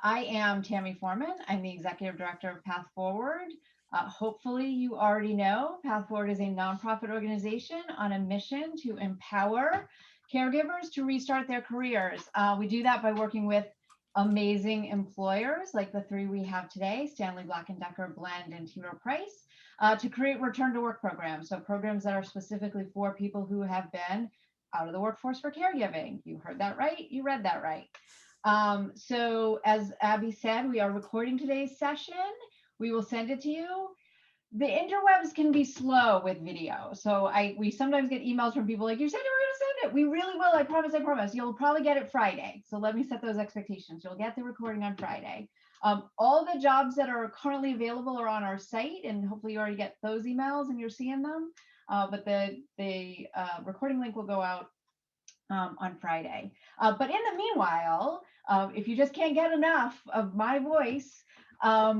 I am Tammy Foreman. I'm the Executive Director of Path Forward. Hopefully you already know Path Forward is a nonprofit organization on a mission to empower caregivers to restart their careers. We do that by working with amazing employers like the three we have today, Stanley Black Decker, Blend, and Rowe Price, to create return to work programs. So programs that are specifically for people who have been out of the workforce for caregiving. You heard that right, you read that right. So as Abby said, we are recording today's session. We will send it to you. The interwebs can be slow with video. So we sometimes get emails from people like, you said you were gonna send it. We really will, I promise, I promise. You'll probably get it Friday. So let me set those expectations. You'll get the recording on Friday. All the jobs that are currently available are on our site, and hopefully you already get those emails and you're seeing them. But the recording link will go out on Friday. But in the meanwhile, if you just can't get enough of my voice,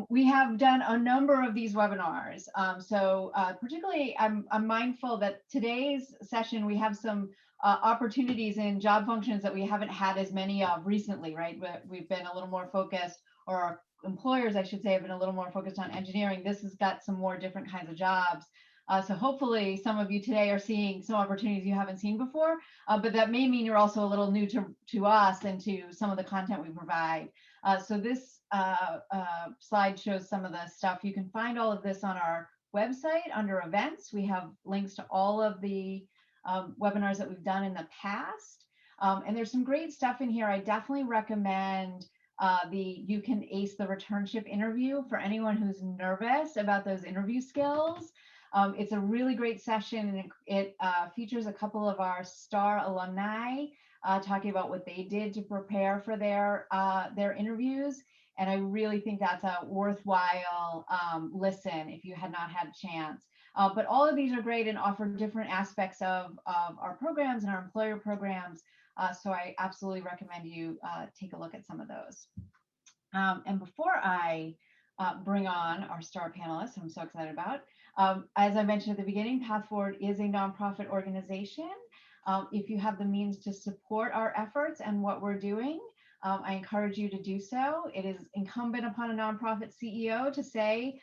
we have done a number of these webinars. So particularly, I'm mindful that today's session, we have some opportunities in job functions that we haven't had as many of recently, right? We've been a little more focused, or our employers, I should say, have been a little more focused on engineering. This has got some more different kinds of jobs. So hopefully some of you today are seeing some opportunities you haven't seen before, but that may mean you're also a little new to us and to some of the content we provide. So this slide shows some of the stuff. You can find all of this on our website under events. We have links to all of the webinars that we've done in the past. And there's some great stuff in here. I definitely recommend You Can Ace the Returnship interview for anyone who's nervous about those interview skills. It's a really great session, and it features a couple of our star alumni talking about what they did to prepare for their interviews. And I really think that's a worthwhile listen if you had not had a chance. But all of these are great and offer different aspects of our programs and our employer programs. So I absolutely recommend you take a look at some of those. And before I bring on our star panelists, I'm so excited about. As I mentioned at the beginning, Path Forward is a nonprofit organization. If you have the means to support our efforts and what we're doing, I encourage you to do so. It is incumbent upon a nonprofit CEO to say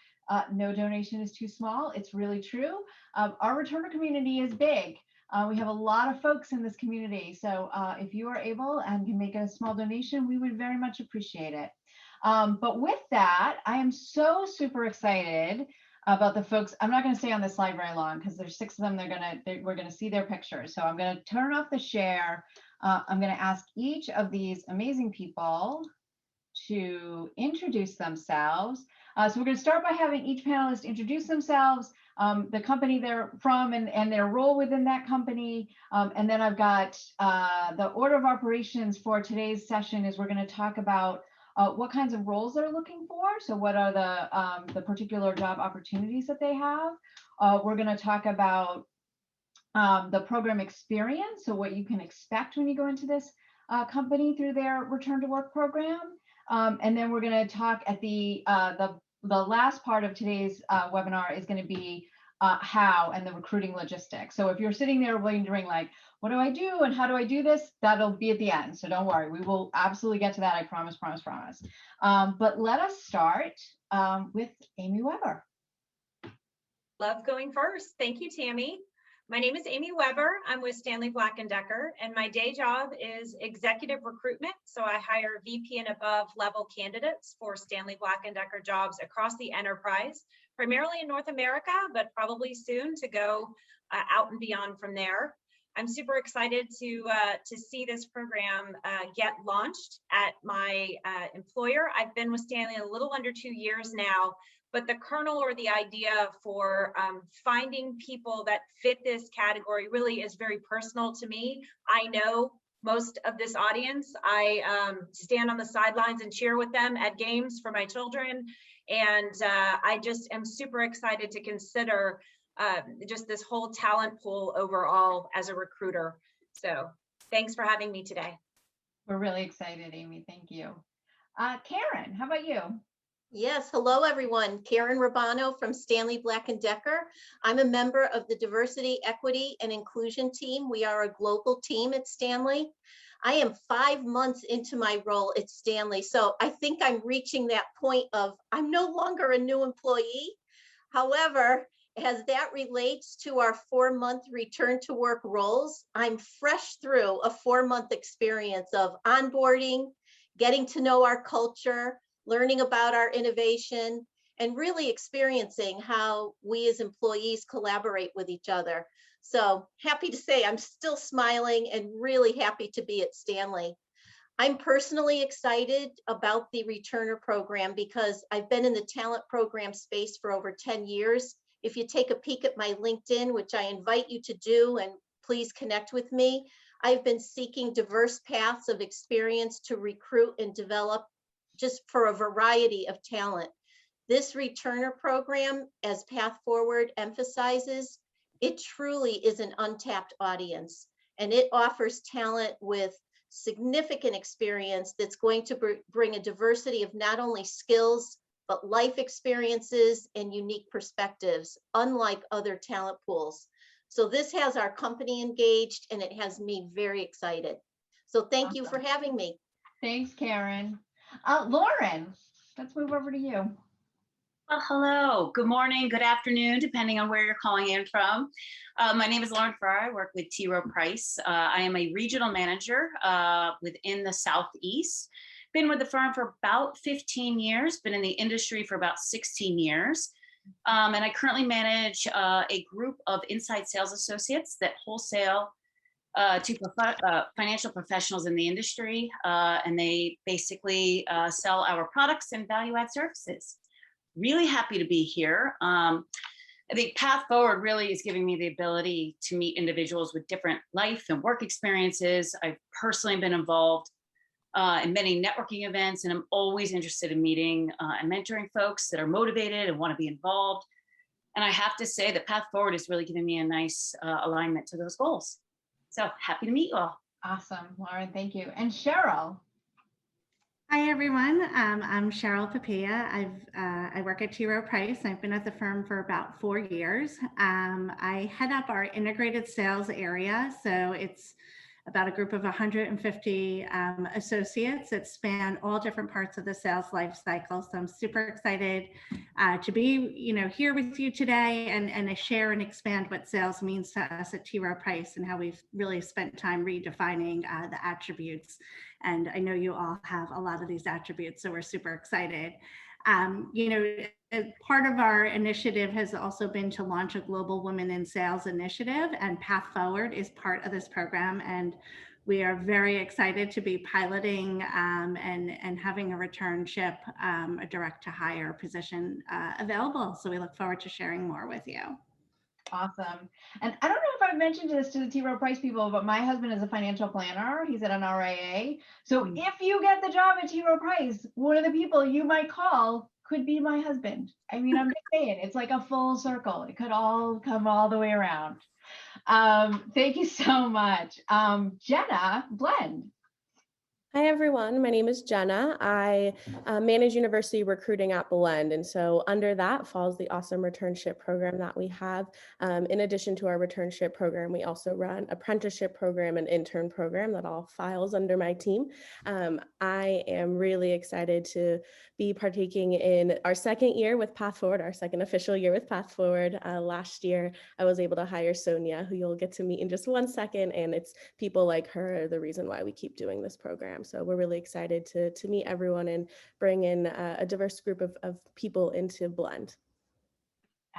no donation is too small. It's really true. Our returner community is big. We have a lot of folks in this community. So if you are able and can make a small donation, we would very much appreciate it. But with that, I am so super excited about the folks. I'm not going to stay on this slide very long because there's 6 of them. We're going to see their pictures. So I'm going to turn off the share. I'm going to ask each of these amazing people to introduce themselves. So we're going to start by having each panelist introduce themselves, the company they're from, and their role within that company. And then I've got the order of operations for today's session is we're going to talk about what kinds of roles they're looking for. So what are the particular job opportunities that they have? We're going to talk about the program experience, so what you can expect when you go into this company through their return to work program. And then we're going to talk at the last part of today's webinar is going to be how and the recruiting logistics. So if you're sitting there wondering like, what do I do and how do I do this? That'll be at the end. So don't worry, we will absolutely get to that. I promise, promise, promise. But let us start with Amy Weber. Love going first. Thank you, Tammy. My name is Amy Weber. I'm with Stanley Black Decker, and my day job is executive recruitment. So I hire VP and above level candidates for Stanley Black Decker jobs across the enterprise, primarily in North America, but probably soon to go out and beyond from there. I'm super excited to see this program get launched at my employer. I've been with Stanley a little under 2 years now, but the kernel or the idea for finding people that fit this category really is very personal to me. I know most of this audience. I stand on the sidelines and cheer with them at games for my children. And I just am super excited to consider just this whole talent pool overall as a recruiter. So thanks for having me today. We're really excited, Amy. Thank you. Karen, how about you? Yes, hello everyone. Karen Rabano from Stanley Black Decker. I'm a member of the Diversity, Equity, and Inclusion team. We are a global team at Stanley. I am 5 months into my role at Stanley. So I think I'm reaching that point of I'm no longer a new employee. However, as that relates to our 4-month return to work roles, I'm fresh through a 4-month experience of onboarding, getting to know our culture, learning about our innovation, and really experiencing how we as employees collaborate with each other. So happy to say I'm still smiling and really happy to be at Stanley. I'm personally excited about the returner program because I've been in the talent program space for over 10 years. If you take a peek at my LinkedIn, which I invite you to do, and please connect with me, I've been seeking diverse paths of experience to recruit and develop just for a variety of talent. This returner program, as Path Forward emphasizes, it truly is an untapped audience, and it offers talent with significant experience that's going to bring a diversity of not only skills, but life experiences and unique perspectives, unlike other talent pools. So this has our company engaged, and it has me very excited. So thank you for having me. Thanks, Karen. Lauren, let's move over to you. Well, hello, good morning, good afternoon, depending on where you're calling in from. My name is Lauren Farrar. I work with Rowe Price. I am a regional manager within the Southeast. Been with the firm for about 15 years, been in the industry for about 16 years. And I currently manage a group of inside sales associates that wholesale to financial professionals in the industry. And they basically sell our products and value-add services. Really happy to be here. I think Path Forward really is giving me the ability to meet individuals with different life and work experiences. I've personally been involved in many networking events, and I'm always interested in meeting and mentoring folks that are motivated and want to be involved. And I have to say that Path Forward is really giving me a nice alignment to those goals. So happy to meet you all. Awesome, Lauren, thank you. And Cheryl. Hi, everyone. I'm Cheryl Papilla. I work at Rowe Price. I've been at the firm for about 4 years. I head up our integrated sales area. So it's about a group of 150 associates that span all different parts of the sales life cycle. So I'm super excited to be, here with you today and to share and expand what sales means to us at Rowe Price and how we've really spent time redefining the attributes. And I know you all have a lot of these attributes, so we're super excited. Part of our initiative has also been to launch a global women in sales initiative, and Path Forward is part of this program. And we are very excited to be piloting and having a returnship, a direct to hire position available. So we look forward to sharing more with you. Awesome. And I don't know if I've mentioned this to the Rowe Price people, but my husband is a financial planner. He's at an RIA. So if you get the job at Rowe Price, one of the people you might call could be my husband. I mean, I'm just saying, it's like a full circle. It could all come all the way around. Thank you so much. Jenna Blend. Hi, everyone. My name is Jenna. I manage university recruiting at Blend. And so under that falls the awesome returnship program that we have. In addition to our returnship program, we also run apprenticeship program and intern program that all files under my team. I am really excited to be partaking in our second year with Path Forward, our second official year with Path Forward. Last year, I was able to hire Sonia, who you'll get to meet in just one second. And it's people like her, the reason why we keep doing this program. So we're really excited to meet everyone and bring in a diverse group of people into Blend.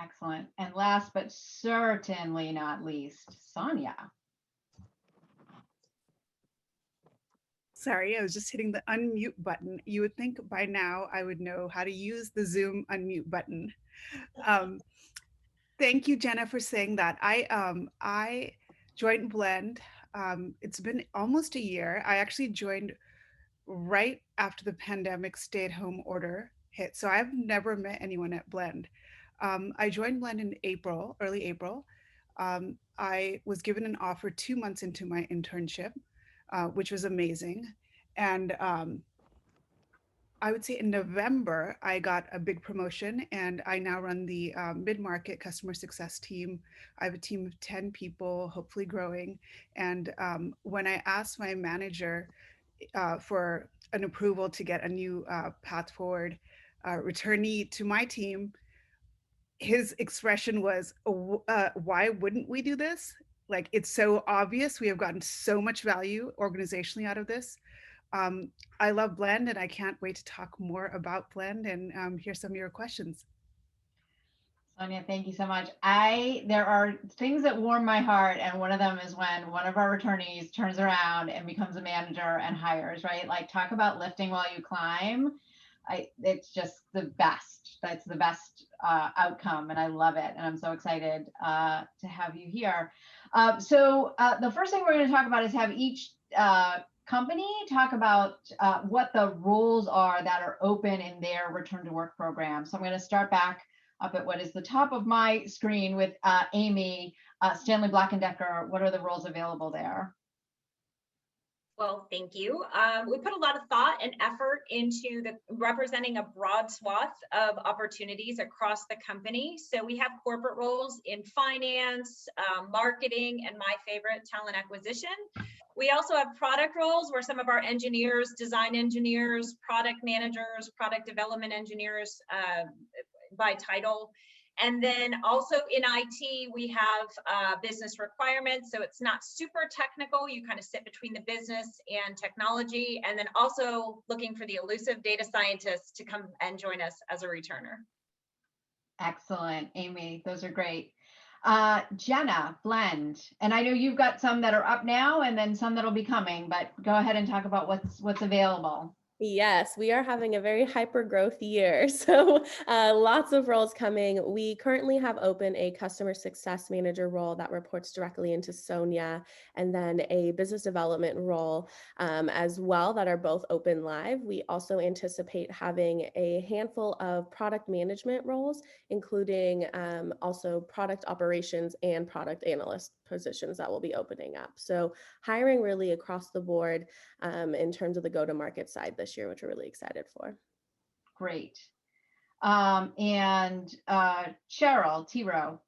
Excellent. And last but certainly not least, Sonia. Sorry, I was just hitting the unmute button. You would think by now I would know how to use the Zoom unmute button. Thank you, Jenna, for saying that. I joined Blend. It's been almost a year. I actually joined right after the pandemic stay-at-home order hit. So I've never met anyone at Blend. I joined Blend in April, early April. I was given an offer 2 months into my internship, which was amazing. And I would say in November, I got a big promotion and I now run the mid-market customer success team. I have a team of 10 people, hopefully growing. And when I asked my manager for an approval to get a new path forward returnee to my team, his expression was, why wouldn't we do this? Like, it's so obvious. We have gotten so much value organizationally out of this. I love Blend and I can't wait to talk more about Blend and hear some of your questions. Sonia, thank you so much. There are things that warm my heart, and one of them is when one of our returnees turns around and becomes a manager and hires, right? Like, talk about lifting while you climb. It's just the best. That's the best outcome, and I love it. And I'm so excited to have you here. So the first thing we're going to talk about is have each company talk about what the roles are that are open in their return to work program. So I'm going to start back up at what is the top of my screen with Amy, Stanley Black Decker. What are the roles available there? Well, thank you. We put a lot of thought and effort into representing a broad swath of opportunities across the company. So we have corporate roles in finance, marketing, and my favorite, talent acquisition. We also have product roles where some of our engineers, design engineers, product managers, product development engineers by title. And then also in IT, we have business requirements. So it's not super technical. You kind of sit between the business and technology. And then also looking for the elusive data scientists to come and join us as a returner. Excellent, Amy. Those are great. Jenna, Blend. And I know you've got some that are up now and then some that'll be coming, but go ahead and talk about what's available. Yes, we are having a very hyper growth year. So lots of roles coming. We currently have open a customer success manager role that reports directly into Sonia, and then a business development role as well that are both open live. We also anticipate having a handful of product management roles, including also product operations and product analyst positions that will be opening up. So hiring really across the board in terms of the go-to-market side this year, which we're really excited for. Great. And Cheryl, T-Rowe.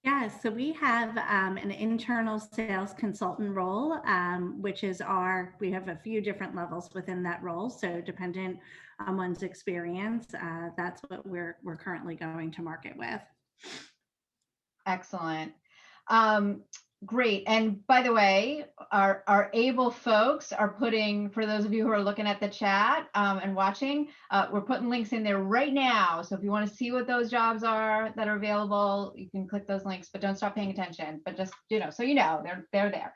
Yeah, so we have an internal sales consultant role, which is we have a few different levels within that role. So dependent on one's experience, that's what we're currently going to market with. Excellent. Great. And by the way, our able folks are putting, for those of you who are looking at the chat and watching, we're putting links in there right now. So if you want to see what those jobs are that are available, you can click those links, but don't stop paying attention. But just, so they're there.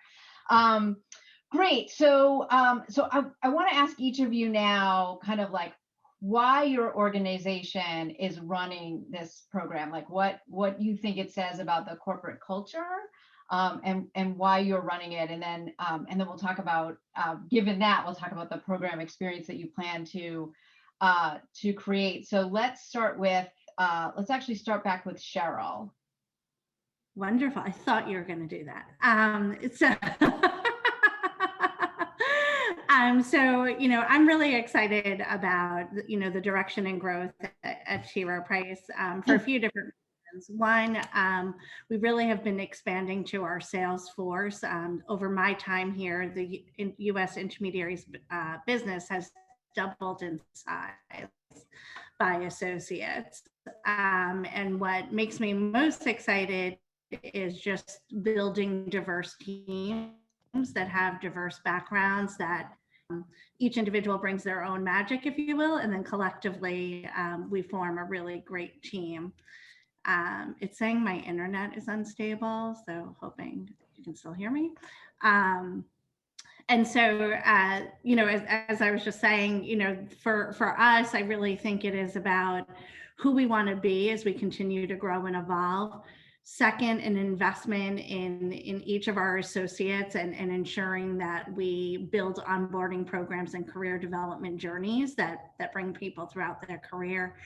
Great. So I want to ask each of you now kind of like why your organization is running this program, like what you think it says about the corporate culture. And why you're running it, and then we'll talk about, given that, we'll talk about the program experience that you plan to create. So let's start with, let's actually start back with Cheryl. Wonderful. I thought you were going to do that. So, I'm really excited about, the direction and growth at T. Rowe Price for a few different reasons. One, we really have been expanding to our sales force. Over my time here, the U.S. intermediaries business has doubled in size by associates. And what makes me most excited is just building diverse teams that have diverse backgrounds, that each individual brings their own magic, if you will, and then collectively we form a really great team. It's saying my internet is unstable, so hoping you can still hear me. And so, as I was just saying, for us, I really think it is about who we want to be as we continue to grow and evolve. Second, an investment in each of our associates and ensuring that we build onboarding programs and career development journeys that bring people throughout their career.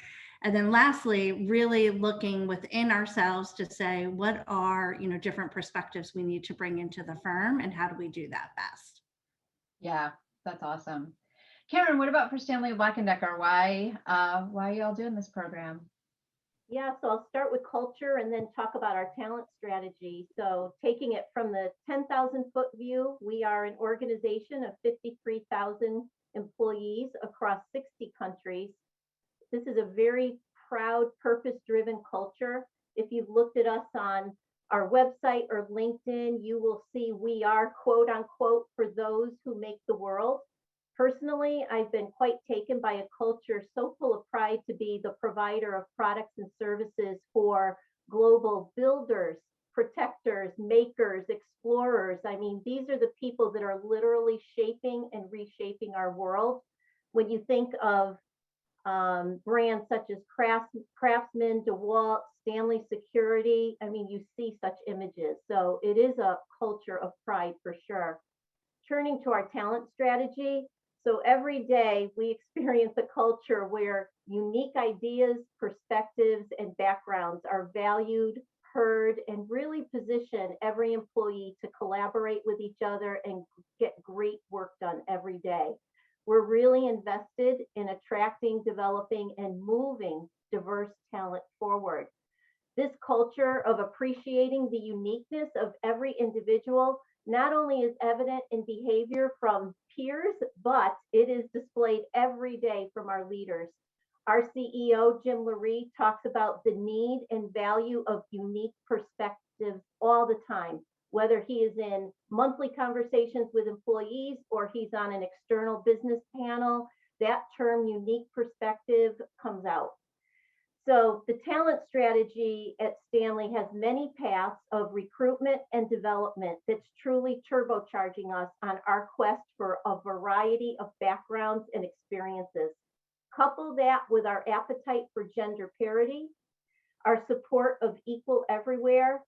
And then lastly, really looking within ourselves to say, what are, different perspectives we need to bring into the firm and how do we do that best? Yeah, that's awesome. Karen, what about for Stanley Black Decker? Why are y'all doing this program? Yeah, so I'll start with culture and then talk about our talent strategy. So taking it from the 10,000 foot view, we are an organization of 53,000 employees across 60 countries. This is a very proud, purpose-driven culture. If you've looked at us on our website or LinkedIn, you will see we are quote unquote for those who make the world. Personally, I've been quite taken by a culture so full of pride to be the provider of products and services for global builders, protectors, makers, explorers. I mean, these are the people that are literally shaping and reshaping our world. When you think of brands such as Craftsman, DeWalt, Stanley Security, I mean, you see such images. So it is a culture of pride for sure. Turning to our talent strategy, so every day we experience a culture where unique ideas, perspectives, and backgrounds are valued, heard, and really position every employee to collaborate with each other and get great work done every day. We're really invested in attracting, developing, and moving diverse talent forward. This culture of appreciating the uniqueness of every individual not only is evident in behavior from peers, but it is displayed every day from our leaders. Our CEO, Jim Lurie, talks about the need and value of unique perspectives all the time, whether he is in monthly conversations with employees or he's on an external business panel, that term unique perspective comes out. So the talent strategy at Stanley has many paths of recruitment and development that's truly turbocharging us on our quest for a variety of backgrounds and experiences. Couple that with our appetite for gender parity, our support of equal everywhere,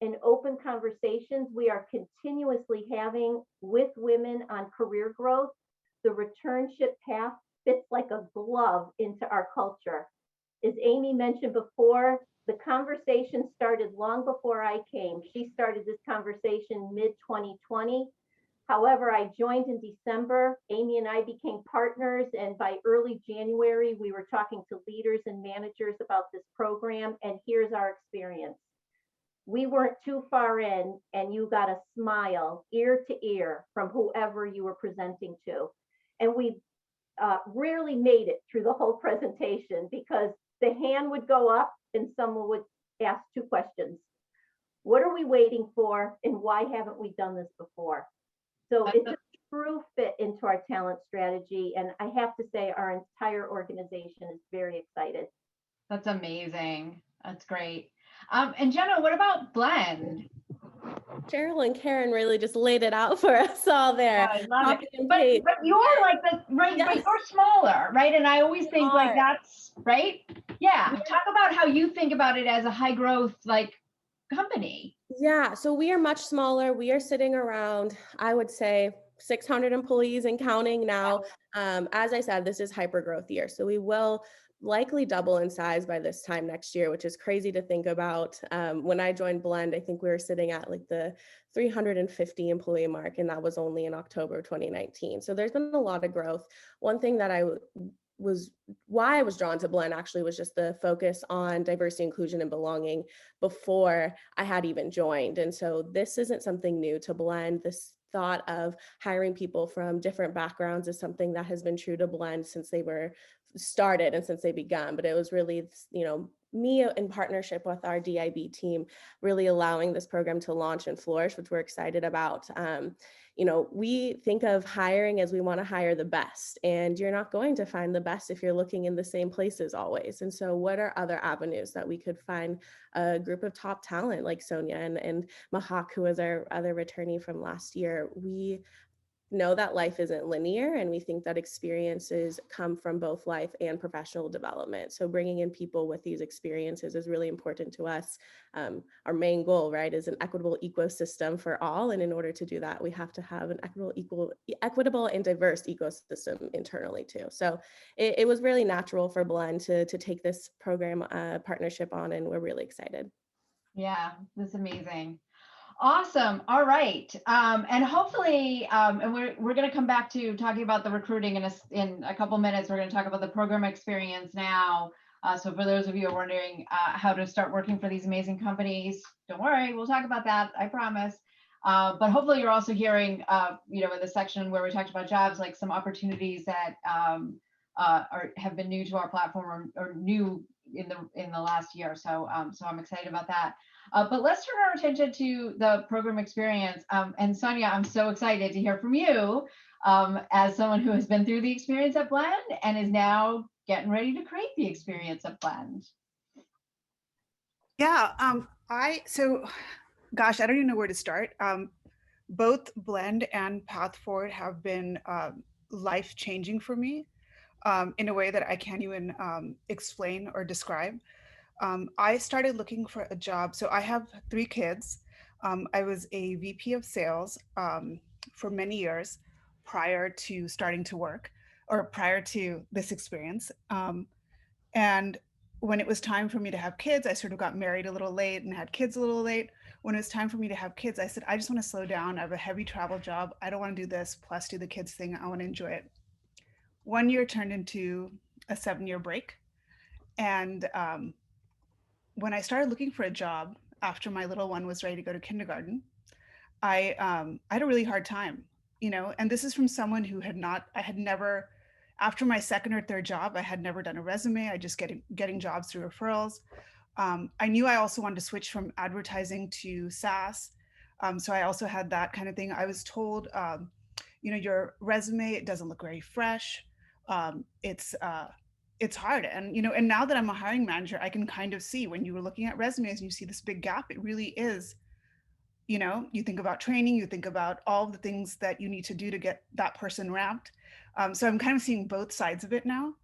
and open conversations we are continuously having with women on career growth. The returnship path fits like a glove into our culture. As Amy mentioned before, the conversation started long before I came. She started this conversation mid-2020. However, I joined in December. Amy and I became partners, and by early January, we were talking to leaders and managers about this program, and here's our experience. We weren't too far in, and you got a smile ear to ear from whoever you were presenting to. And we rarely made it through the whole presentation because the hand would go up and someone would ask two questions. What are we waiting for, and why haven't we done this before? So it's a true fit into our talent strategy, and I have to say our entire organization is very excited. That's amazing. That's great. And Jenna, what about Blend? Cheryl and Karen really just laid it out for us all there. Yeah, I love it. But you're like the right, yes. But you're smaller, right? And I always think like that's right. Yeah. Talk about how you think about it as a high growth like company. Yeah. So we are much smaller. We are sitting around, I would say, 600 employees and counting now. As I said, this is hyper growth year. So we will likely double in size by this time next year, which is crazy to think about. When I joined Blend, I think we were sitting at like the 350 employee mark, and that was only in October 2019. So there's been a lot of growth. One thing that why I was drawn to Blend actually was just the focus on diversity, inclusion, and belonging before I had even joined. And so this isn't something new to Blend. This thought of hiring people from different backgrounds is something that has been true to Blend since they were started and since they began. But it was really, me in partnership with our DIB team, really allowing this program to launch and flourish, which we're excited about. We think of hiring as we want to hire the best, and you're not going to find the best if you're looking in the same places always. And so what are other avenues that we could find a group of top talent like Sonia and Mahak, who was our other returnee from last year? We know that life isn't linear, and we think that experiences come from both life and professional development. So bringing in people with these experiences is really important to us. Our main goal, right, is an equitable ecosystem for all. And in order to do that, we have to have an equitable and diverse ecosystem internally too. So it was really natural for Blend to take this program partnership on, and we're really excited. Yeah, that's amazing. Awesome. All right. And hopefully, and we're going to come back to talking about the recruiting in a couple minutes. We're going to talk about the program experience now. So for those of you who are wondering how to start working for these amazing companies, don't worry, we'll talk about that, I promise. But hopefully you're also hearing, in the section where we talked about jobs, like some opportunities that have been new to our platform or new in the last year. So I'm excited about that. But let's turn our attention to the program experience. And Sonia, I'm so excited to hear from you as someone who has been through the experience at Blend and is now getting ready to create the experience at Blend. Yeah, gosh, I don't even know where to start. Both Blend and Path Forward have been life-changing for me in a way that I can't even explain or describe. I started looking for a job. So I have 3 kids. I was a VP of sales for many years prior to starting to work or prior to this experience. And when it was time for me to have kids, I sort of got married a little late and had kids a little late. When it was time for me to have kids, I said, I just want to slow down. I have a heavy travel job. I don't want to do this, plus do the kids thing. I want to enjoy it. 1 year turned into a 7-year break. And when I started looking for a job after my little one was ready to go to kindergarten, I had a really hard time, and this is from someone who I had never, after my second or third job, I had never done a resume. I just getting jobs through referrals. I knew I also wanted to switch from advertising to SaaS. So I also had that kind of thing. I was told, your resume, it doesn't look very fresh. It's hard. And, and now that I'm a hiring manager, I can kind of see when you were looking at resumes and you see this big gap, it really is, you think about training, you think about all the things that you need to do to get that person ramped. So I'm kind of seeing both sides of it now.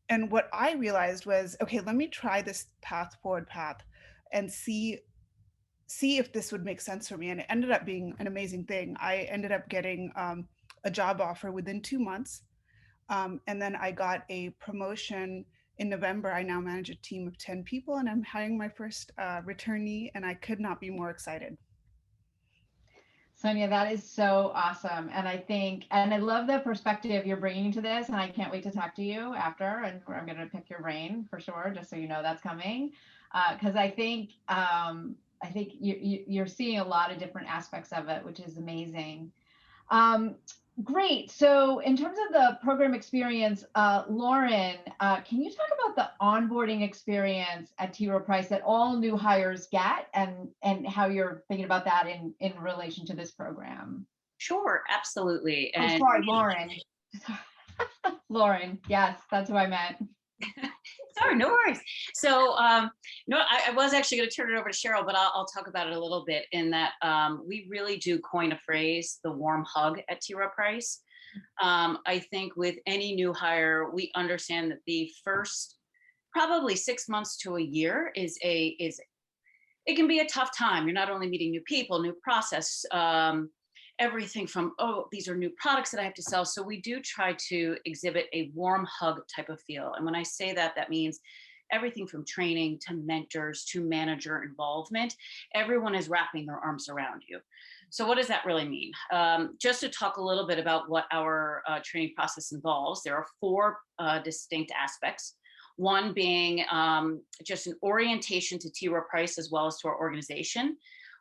And what I realized was, okay, let me try this path and see if this would make sense for me. And it ended up being an amazing thing. I ended up getting a job offer within 2 months. And then I got a promotion in November. I now manage a team of 10 people and I'm hiring my first returnee, and I could not be more excited. Sonia, that is so awesome. And I love the perspective you're bringing to this. And I can't wait to talk to you after, and I'm going to pick your brain for sure, just so you know that's coming. Because I think you're seeing a lot of different aspects of it, which is amazing. Great. So in terms of the program experience, Lauren, can you talk about the onboarding experience at T. Rowe Price that all new hires get, and how you're thinking about that in relation to this program? Sure, absolutely. And sorry, Lauren. Lauren, yes, that's who I meant. Sorry, no worries. So, I was actually going to turn it over to Cheryl, but I'll talk about it a little bit in that we really do coin a phrase, the warm hug at T. Rowe Price. I think with any new hire, we understand that the first probably 6 months to a year it can be a tough time. You're not only meeting new people, new process, everything from, these are new products that I have to sell. So we do try to exhibit a warm hug type of feel. And when I say that, that means everything from training to mentors to manager involvement. Everyone is wrapping their arms around you. So what does that really mean? Just to talk a little bit about what our training process involves, there are 4 distinct aspects. One being just an orientation to T. Rowe Price as well as to our organization.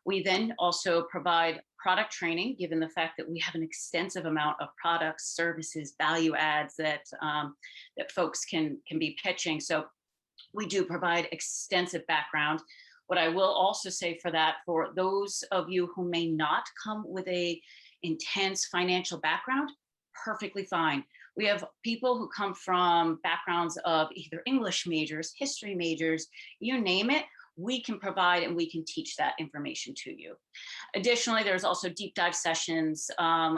We then also provide product training, given the fact that we have an extensive amount of products, services, value adds that folks can be pitching. So we do provide extensive background. What I will also say for that, for those of you who may not come with a intense financial background, perfectly fine. We have people who come from backgrounds of either English majors, history majors, you name it. We can provide and we can teach that information to you. Additionally, there's also deep dive sessions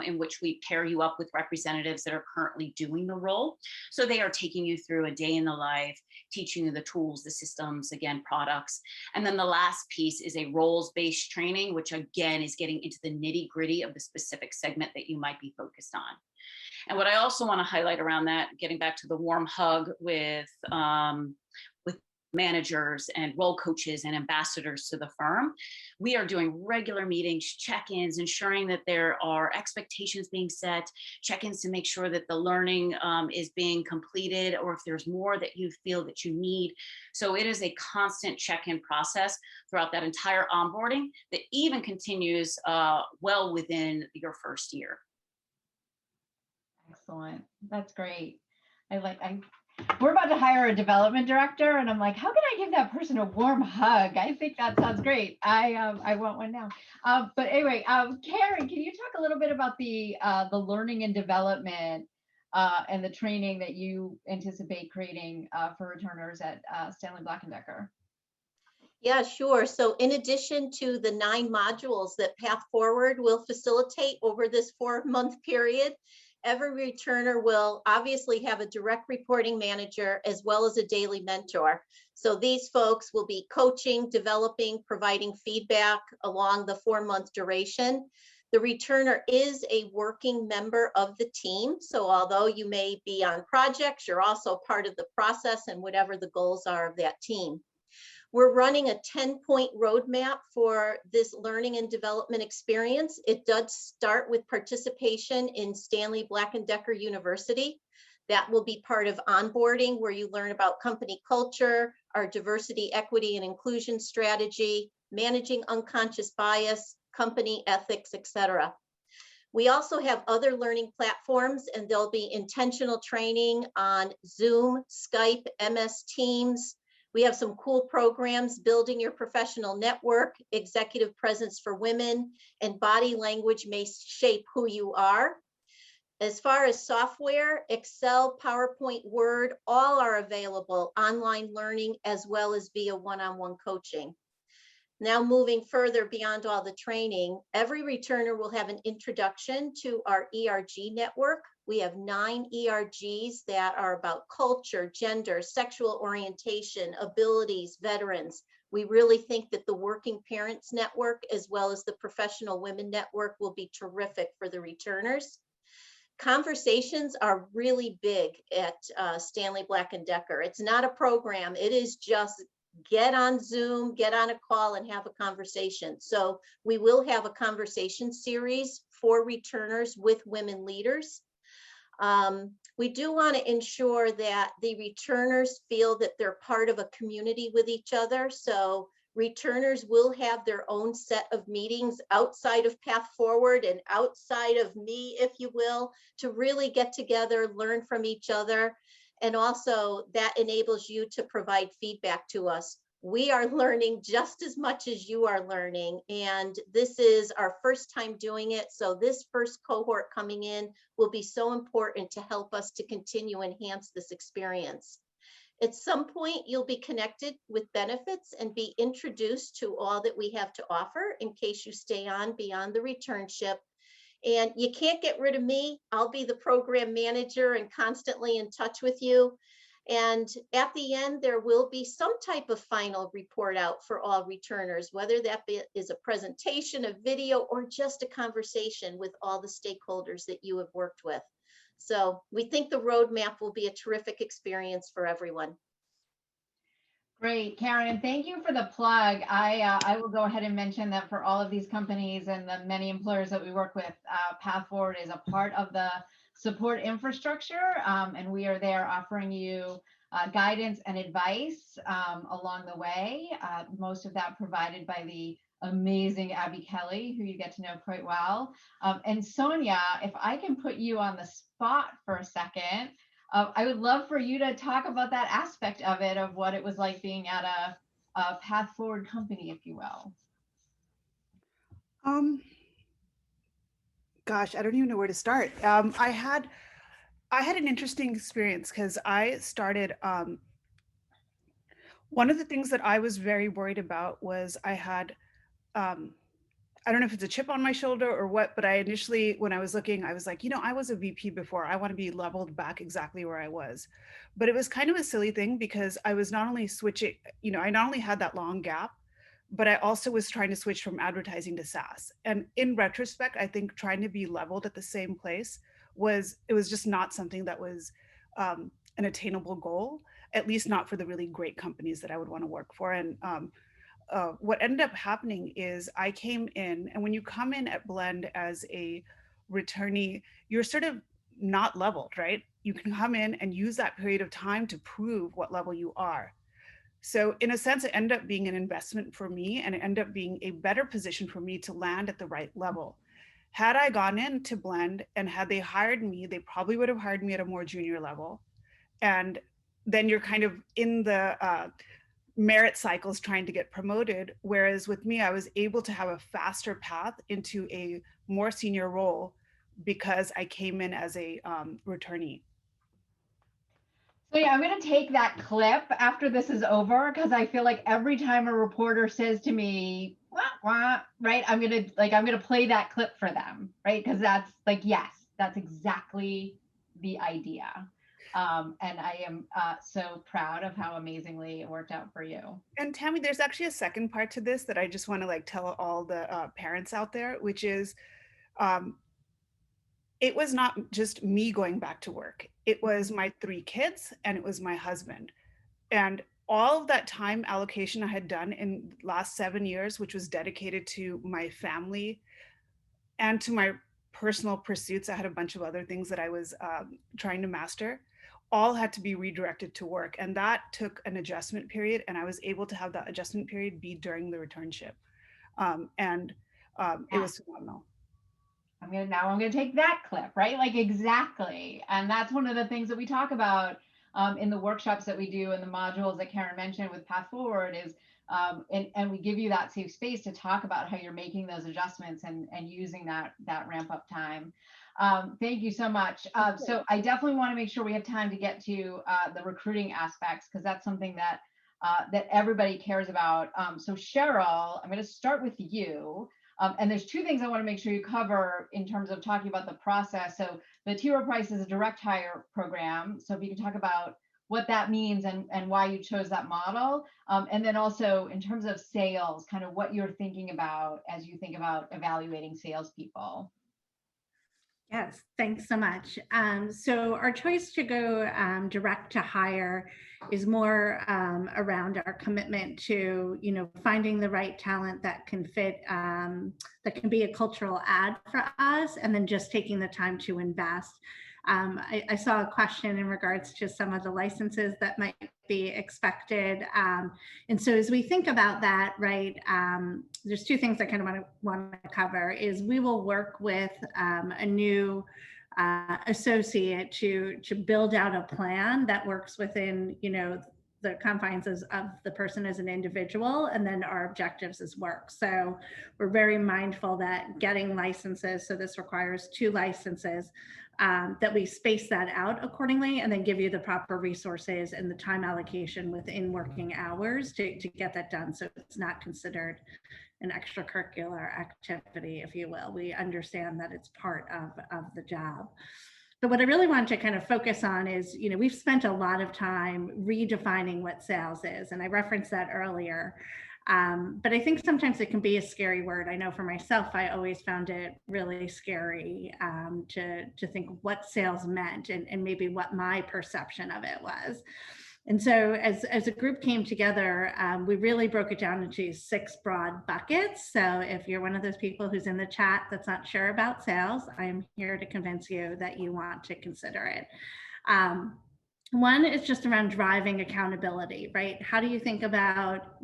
in which we pair you up with representatives that are currently doing the role. So they are taking you through a day in the life, teaching you the tools, the systems, again, products. And then the last piece is a roles-based training, which again is getting into the nitty-gritty of the specific segment that you might be focused on. And what I also want to highlight around that, getting back to the warm hug with managers and role coaches and ambassadors to the firm. We are doing regular meetings, check-ins, ensuring that there are expectations being set, check-ins to make sure that the learning is being completed, or if there's more that you feel that you need. So it is a constant check-in process throughout that entire onboarding that even continues well within your first year. Excellent. That's great. We're about to hire a development director, and I'm like, how can I give that person a warm hug? I think that sounds great. I want one now. But anyway, Karen, can you talk a little bit about the learning and development and the training that you anticipate creating for returners at Stanley Black Decker? Yeah, sure. So in addition to the 9 modules that Path Forward will facilitate over this 4-month period, every returner will obviously have a direct reporting manager as well as a daily mentor. So these folks will be coaching, developing, providing feedback along the 4-month duration. The returner is a working member of the team. So although you may be on projects, you're also part of the process and whatever the goals are of that team. We're running a 10-point roadmap for this learning and development experience. It does start with participation in Stanley Black Decker University. That will be part of onboarding, where you learn about company culture, our diversity, equity, and inclusion strategy, managing unconscious bias, company ethics, etc. We also have other learning platforms, and there'll be intentional training on Zoom, Skype, MS Teams. We have some cool programs: building your professional network, executive presence for women, and body language may shape who you are. As far as software, Excel, PowerPoint, Word, all are available, online learning, as well as via one-on-one coaching. Now moving further beyond all the training, every returner will have an introduction to our ERG network. We have 9 ERGs that are about culture, gender, sexual orientation, abilities, veterans. We really think that the Working Parents Network, as well as the Professional Women Network, will be terrific for the returners. Conversations are really big at Stanley Black Decker. It's not a program. It is just get on Zoom, get on a call, and have a conversation. So we will have a conversation series for returners with women leaders. We do want to ensure that the returners feel that they're part of a community with each other. So returners will have their own set of meetings outside of Path Forward and outside of me, if you will, to really get together, learn from each other. And also that enables you to provide feedback to us. We are learning just as much as you are learning, and this is our first time doing it. So this first cohort coming in will be so important to help us to continue to enhance this experience. At some point, you'll be connected with benefits and be introduced to all that we have to offer in case you stay on beyond the returnship. And you can't get rid of me. I'll be the program manager and constantly in touch with you. And at the end, there will be some type of final report out for all returners, whether that is a presentation, a video, or just a conversation with all the stakeholders that you have worked with. So we think the roadmap will be a terrific experience for everyone. Great, Karen, thank you for the plug. I will go ahead and mention that for all of these companies and the many employers that we work with, Path Forward is a part of the support infrastructure, and we are there offering you guidance and advice along the way. Most of that provided by the amazing Abby Kelly, who you get to know quite well. And Sonia, if I can put you on the spot for a second, I would love for you to talk about that aspect of it, of what it was like being at a Path Forward company, if you will. Gosh, I don't even know where to start. I had an interesting experience because I started, one of the things that I was very worried about was I had, I don't know if it's a chip on my shoulder or what, but I initially, when I was looking, I was like, you know, I was a VP before. I want to be leveled back exactly where I was. But it was kind of a silly thing because I was not only switching, you know, I not only had that long gap, but I also was trying to switch from advertising to SaaS. And in retrospect, I think trying to be leveled at the same place was just not something that was an attainable goal. at least not for the really great companies that I would want to work for. And what ended up happening is I came in, and when you come in at Blend as a returnee, you're sort of not leveled, right? You can come in and use that period of time to prove what level you are. So in a sense, it ended up being an investment for me, and it ended up being a better position for me to land at the right level. Had I gone into Blend and had they hired me, they probably would have hired me at a more junior level. And then you're kind of in the merit cycles trying to get promoted. Whereas with me, I was able to have a faster path into a more senior role because I came in as a returnee. So yeah, I'm going to take that clip after this is over, because I feel like every time a reporter says to me, wah, wah, right, I'm going to play that clip for them, right? Because that's like, yes, that's exactly the idea. And I am so proud of how amazingly it worked out for you. And Tammy, there's actually a second part to this that I just want to like tell all the parents out there, which is it was not just me going back to work. It was my 3 kids and it was my husband. And all of that time allocation I had done in the last 7 years, which was dedicated to my family and to my personal pursuits. I had a bunch of other things that I was trying to master, all had to be redirected to work. And that took an adjustment period. And I was able to have that adjustment period be during the returnship. It was phenomenal. I'm gonna take that clip, right? Like exactly. And that's one of the things that we talk about in the workshops that we do and the modules that Karen mentioned with Path Forward is, and we give you that safe space to talk about how you're making those adjustments and using that ramp up time. Thank you so much. So I definitely want to make sure we have time to get to the recruiting aspects, because that's something that that everybody cares about. So Cheryl, I'm going to start with you. And there's 2 things I want to make sure you cover in terms of talking about the process. So the T. Rowe Price is a direct hire program. So if you can talk about what that means and why you chose that model. And then also in terms of sales, kind of what you're thinking about as you think about evaluating salespeople. Yes, thanks so much. So our choice to go direct to hire is more around our commitment to, finding the right talent that can fit, that can be a cultural add for us, and then just taking the time to invest. I saw a question in regards to some of the licenses that might be expected. And so as we think about that, right, there's 2 things I kind of want to cover is we will work with a new associate to build out a plan that works within, the confines of the person as an individual, and then our objectives as work. So we're very mindful that getting licenses, so this requires 2 licenses, that we space that out accordingly and then give you the proper resources and the time allocation within working hours to get that done. So it's not considered an extracurricular activity, if you will. We understand that it's part of the job. But what I really want to kind of focus on is, we've spent a lot of time redefining what sales is, and I referenced that earlier. But I think sometimes it can be a scary word. I know for myself, I always found it really scary to think what sales meant and maybe what my perception of it was. And so as a group came together, we really broke it down into 6 broad buckets. So if you're one of those people who's in the chat that's not sure about sales, I am here to convince you that you want to consider it. One is just around driving accountability, right? How do you think about,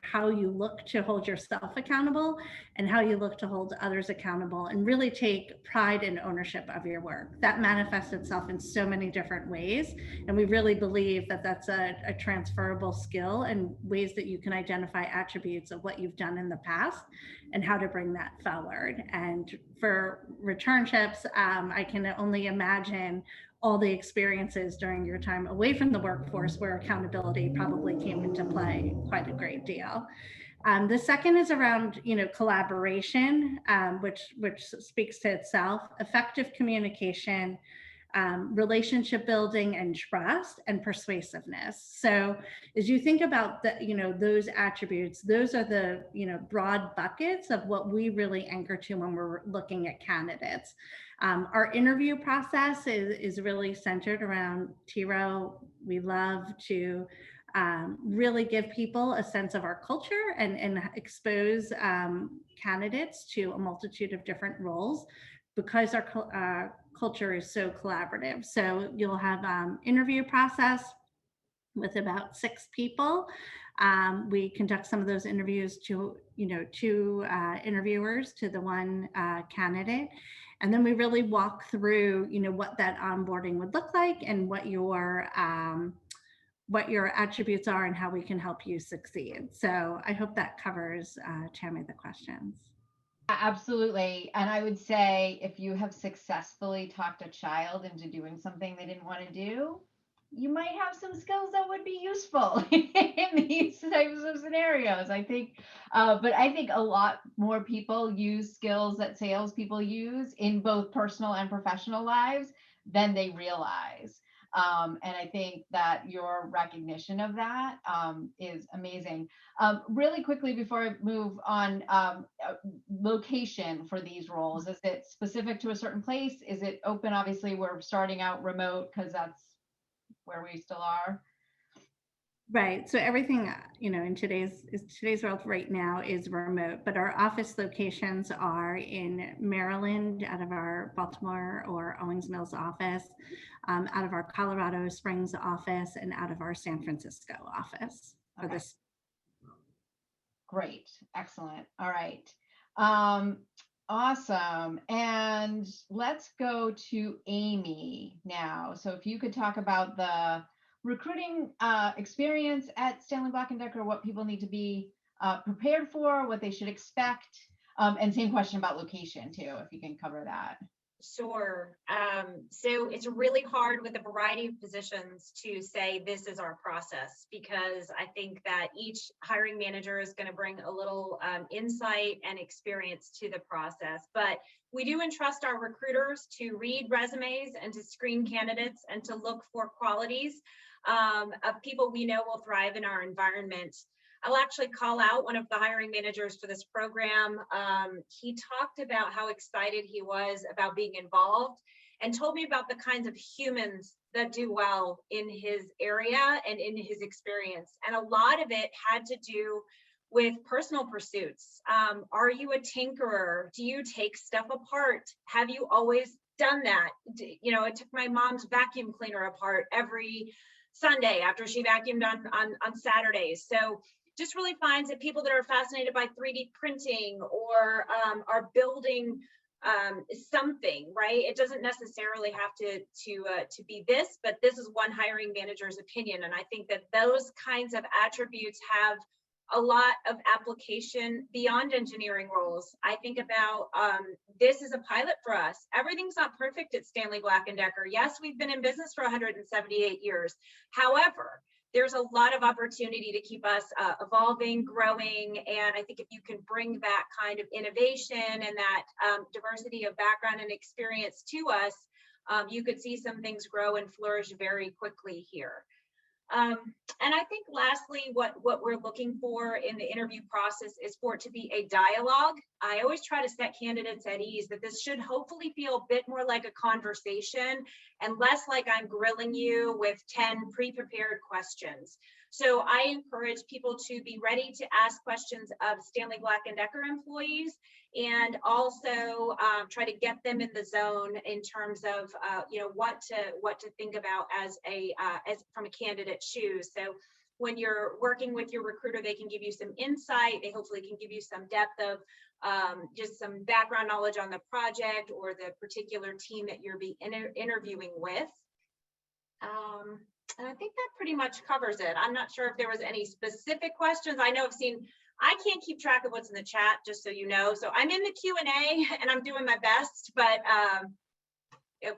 how you look to hold yourself accountable and how you look to hold others accountable, and really take pride and ownership of your work. That manifests itself in so many different ways. And we really believe that that's a transferable skill and ways that you can identify attributes of what you've done in the past and how to bring that forward. And for returnships, I can only imagine all the experiences during your time away from the workforce where accountability probably came into play quite a great deal. The second is around, collaboration, which speaks to itself, effective communication, relationship building and trust and persuasiveness. So as you think about the, those attributes, those are the, broad buckets of what we really anchor to when we're looking at candidates. Our interview process is really centered around T-Rowe. We love to really give people a sense of our culture and expose candidates to a multitude of different roles, because our culture is so collaborative. So you'll have interview process with about 6 people. We conduct some of those interviews to, 2 interviewers to the 1 candidate. And then we really walk through, what that onboarding would look like and what your attributes are and how we can help you succeed. So I hope that covers, Tammy, the questions. Absolutely. And I would say if you have successfully talked a child into doing something they didn't want to do, you might have some skills that would be useful in these types of scenarios, I think. But I think a lot more people use skills that salespeople use in both personal and professional lives than they realize. And I think that your recognition of that is amazing. Really quickly before I move on, location for these roles, is it specific to a certain place? Is it open? Obviously, we're starting out remote because that's where we still are. Right. So everything, in today's world right now is remote, but our office locations are in Maryland, out of our Baltimore or Owings Mills office, out of our Colorado Springs office, and out of our San Francisco office for Okay. this. Great. Excellent. All right. Awesome. And let's go to Amy now. So if you could talk about the recruiting experience at Stanley Black & Decker, what people need to be prepared for, what they should expect, and same question about location too, if you can cover that. Sure. So it's really hard with a variety of positions to say this is our process, because I think that each hiring manager is going to bring a little insight and experience to the process. But we do entrust our recruiters to read resumes and to screen candidates and to look for qualities of people we know will thrive in our environment. I'll actually call out one of the hiring managers for this program. He talked about how excited he was about being involved and told me about the kinds of humans that do well in his area and in his experience. And a lot of it had to do with personal pursuits. Are you a tinkerer? Do you take stuff apart? Have you always done that? I took my mom's vacuum cleaner apart every Sunday after she vacuumed on Saturdays. So just really finds that people that are fascinated by 3D printing or are building something, right? It doesn't necessarily have to be this, but this is one hiring manager's opinion. And I think that those kinds of attributes have a lot of application beyond engineering roles. I think about this is a pilot for us. Everything's not perfect at Stanley Black & Decker. Yes, we've been in business for 178 years. However, there's a lot of opportunity to keep us evolving, growing. And I think if you can bring that kind of innovation and that diversity of background and experience to us, you could see some things grow and flourish very quickly here. And I think lastly, what we're looking for in the interview process is for it to be a dialogue. I always try to set candidates at ease that this should hopefully feel a bit more like a conversation and less like I'm grilling you with 10 pre-prepared questions. So I encourage people to be ready to ask questions of Stanley Black & Decker employees, and also try to get them in the zone in terms of what to think about as from a candidate's shoes. So when you're working with your recruiter, they can give you some insight. They hopefully can give you some depth of just some background knowledge on the project or the particular team that you're interviewing with. And I think that pretty much covers it. I'm not sure if there was any specific questions. I know I can't keep track of what's in the chat, just so you know. So I'm in the Q&A and I'm doing my best, but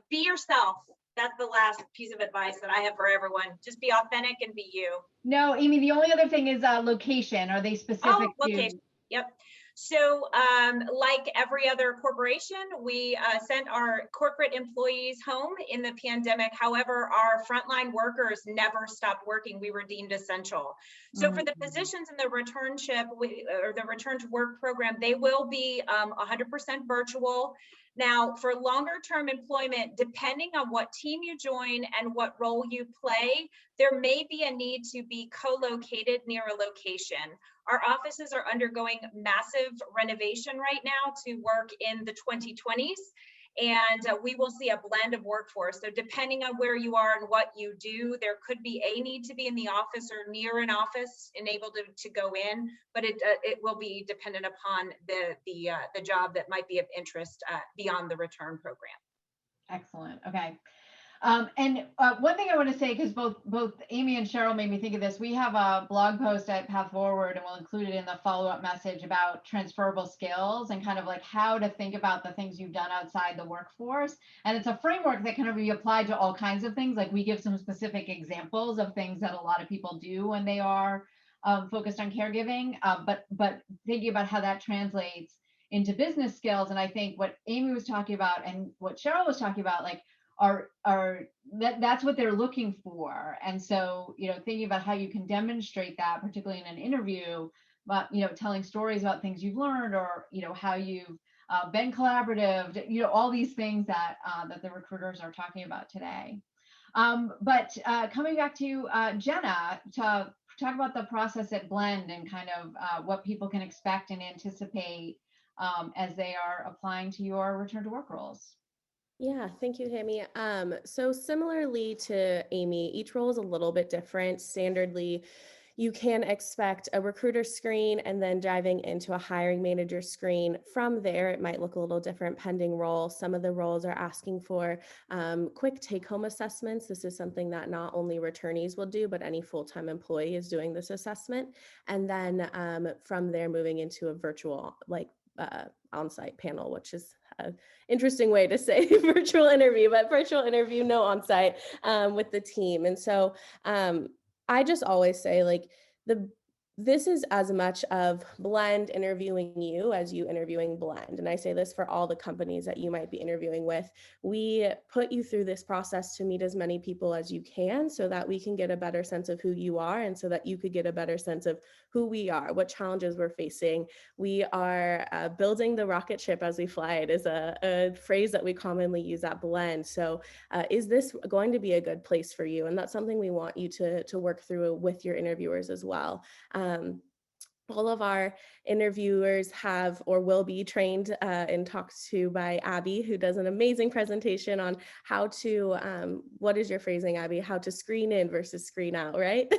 be yourself. That's the last piece of advice that I have for everyone. Just be authentic and be you. No, Amy, the only other thing is location. Are they specific? Oh, location. Yep. So like every other corporation, we sent our corporate employees home in the pandemic. However, our frontline workers never stopped working. We were deemed essential. So for the positions in the returnship or the return to work program, they will be 100% virtual. Now, for longer term employment, depending on what team you join and what role you play, there may be a need to be co-located near a location. Our offices are undergoing massive renovation right now to work in the 2020s, and we will see a blend of workforce. So depending on where you are and what you do, there could be a need to be in the office or near an office and able to go in, but it will be dependent upon the job that might be of interest beyond the return program. Excellent. Okay. And one thing I want to say, because both Amy and Cheryl made me think of this, we have a blog post at Path Forward, and we'll include it in the follow-up message about transferable skills and kind of like how to think about the things you've done outside the workforce. And it's a framework that can be applied to all kinds of things. Like we give some specific examples of things that a lot of people do when they are focused on caregiving, but thinking about how that translates into business skills. And I think what Amy was talking about and what Cheryl was talking about, like, that's what they're looking for. And so, thinking about how you can demonstrate that, particularly in an interview, but, telling stories about things you've learned, or, how you've been collaborative, all these things that the recruiters are talking about today. But coming back to Jenna to talk about the process at Blend and kind of what people can expect and anticipate as they are applying to your return to work roles. Yeah, thank you, Tammy. So similarly to Amy, each role is a little bit different. Standardly, you can expect a recruiter screen and then diving into a hiring manager screen. From there, it might look a little different pending role. Some of the roles are asking for quick take-home assessments. This is something that not only returnees will do, but any full-time employee is doing this assessment. And then from there, moving into a virtual, on-site panel, which is an interesting way to say virtual interview, but virtual interview, no on-site with the team. And so I just always say, this is as much of Blend interviewing you as you interviewing Blend. And I say this for all the companies that you might be interviewing with. We put you through this process to meet as many people as you can so that we can get a better sense of who you are and so that you could get a better sense of who we are, what challenges we're facing. We are building the rocket ship as we fly it is a phrase that we commonly use at Blend. So is this going to be a good place for you? And that's something we want you to work through with your interviewers as well. All of our interviewers have or will be trained and talked to by Abby, who does an amazing presentation on how to, what is your phrasing, Abby? How to screen in versus screen out, right?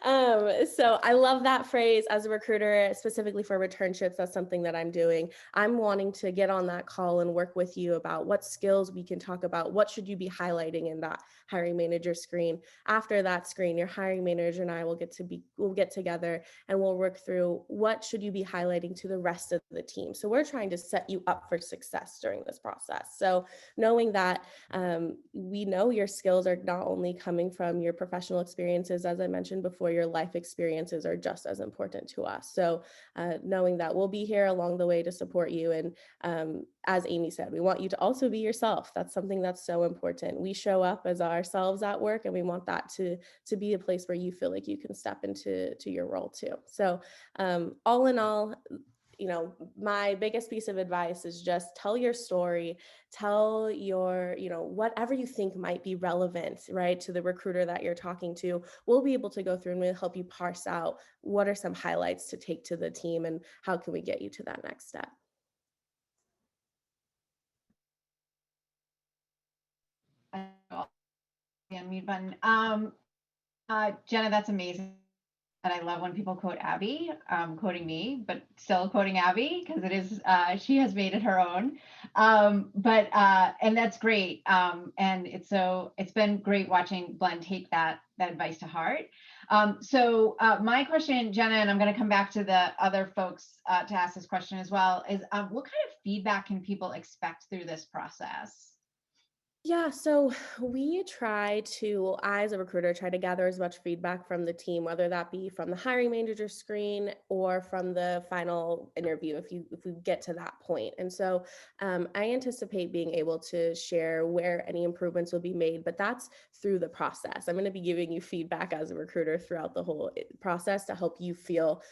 So I love that phrase as a recruiter, specifically for returnships. That's something that I'm doing. I'm wanting to get on that call and work with you about what skills we can talk about. What should you be highlighting in that hiring manager screen? After that screen, your hiring manager and I will get together and we'll work through what should you be highlighting to the rest of the team. So we're trying to set you up for success during this process. So knowing that we know your skills are not only coming from your professional experiences, as I mentioned before, your life experiences are just as important to us. So knowing that we'll be here along the way to support you. And as Amy said, we want you to also be yourself. That's something that's so important. We show up as ourselves at work, and we want that to be a place where you feel like you can step into your role too. So all in all, my biggest piece of advice is just tell your story, tell your, whatever you think might be relevant, right, to the recruiter that you're talking to. We'll be able to go through and we'll help you parse out what are some highlights to take to the team and how can we get you to that next step. Unmute button. Jenna, that's amazing. And I love when people quote Abby, quoting me, but still quoting Abby, because it is, she has made it her own. And that's great. And it's been great watching Blend take that advice to heart. So my question, Jenna, and I'm going to come back to the other folks to ask this question as well, is what kind of feedback can people expect through this process? Yeah, so we try to, I as a recruiter, try to gather as much feedback from the team, whether that be from the hiring manager screen or from the final interview, if we get to that point. And so I anticipate being able to share where any improvements will be made, but that's through the process. I'm going to be giving you feedback as a recruiter throughout the whole process to help you feel